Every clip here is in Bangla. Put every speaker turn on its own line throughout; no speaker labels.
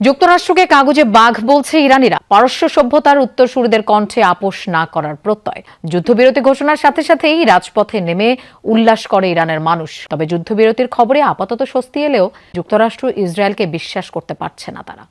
যুক্তরাষ্ট্রকে কাগজে বাঘ বলছে ইরানিরা। পারস্য সভ্যতার উত্তরসূরিদের কণ্ঠে আপোষ না করার প্রত্যয়। যুদ্ধবিরতি ঘোষণার সাথে সাথেই রাজপথে নেমে উল্লাস করে ইরানের মানুষ। তবে যুদ্ধবিরতির খবরে আপাতত স্বস্তি এলেও যুক্তরাষ্ট্র ইসরায়েলকে বিশ্বাস করতে পারছে না তারা।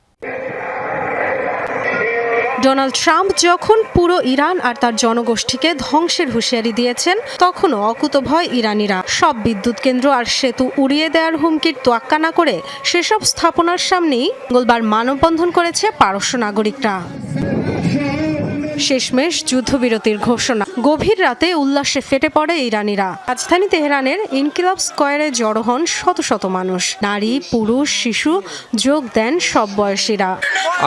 ডোনাল্ড ট্রাম্প যখন পুরো ইরান আর তার জনগোষ্ঠীকে ধ্বংসের হুঁশিয়ারি দিয়েছেন, তখনও অকুতভয় ইরানিরা সব বিদ্যুৎ কেন্দ্র আর সেতু উড়িয়ে দেওয়ার হুমকির তোয়াক্কা না করে সেসব স্থাপনার সামনেই মঙ্গলবার মানববন্ধন করেছে পারস্য নাগরিকরা। শেষমেশ যুদ্ধবিরতির ঘোষণা। গভীর রাতে উল্লাসে ফেটে পড়ে ইরানিরা। রাজধানী তেহরানের ইনকিলাব স্কয়ারে জড়ো হন শত শত মানুষ। নারী, পুরুষ, শিশু যোগ দেন সব বয়সীরা।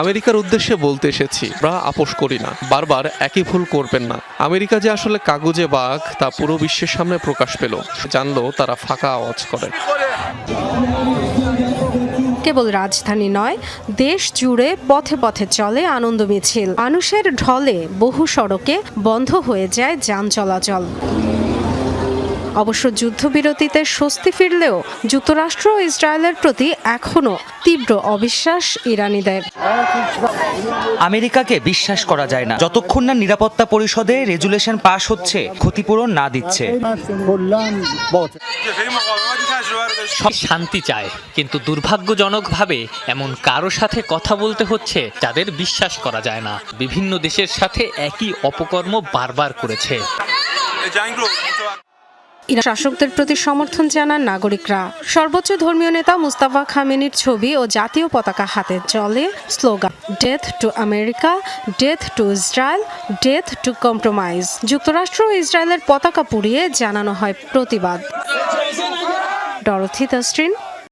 আমেরিকার উদ্দেশ্যে বলতে এসেছি, আমরা আপোষ করি না। বারবার একই ভুল করবেন না। আমেরিকা যে আসলে কাগজে বাঘ তা পুরো বিশ্বের সামনে প্রকাশ পেল। জানলো তারা ফাঁকা আওয়াজ করে।
কেবল রাজধানী নয়, দেশ জুড়ে পথে পথে চলে আনন্দ মিছিল। মানুষের ঢলে বহু সড়কে বন্ধ হয়ে যায় যান চলাচল। অবশ্য যুদ্ধবিরতিতে স্বস্তি ফিরলেও যুক্তরাষ্ট্র ও ইসরায়েলের প্রতি এখনও তীব্র অবিশ্বাস ইরানিদের।
আমেরিকাকে বিশ্বাস করা যায় না যতক্ষণ না নিরাপত্তা পরিষদে রেজুলেশন পাশ হচ্ছে, ক্ষতিপূরণ না দিচ্ছে।
শান্তি চায়, কিন্তু দুর্ভাগ্যজনকভাবে এমন কারো সাথে কথা বলতে হচ্ছে যাদের বিশ্বাস করা যায় না। বিভিন্ন দেশের সাথে একই অপকর্ম বারবার করেছে।
ইরান শাসকদের প্রতি সমর্থন জানান নাগরিকরা। সর্বোচ্চ ধর্মীয় নেতা মুস্তাফা খামেনির ছবি ও জাতীয় পতাকা হাতে চলে slogan death to America, death two Israel, death two compromise. যুক্তরাষ্ট্র ও ইসরায়েলের পতাকা পুড়িয়ে জানানো হয় প্রতিবাদ। ডরথি তাসরিন,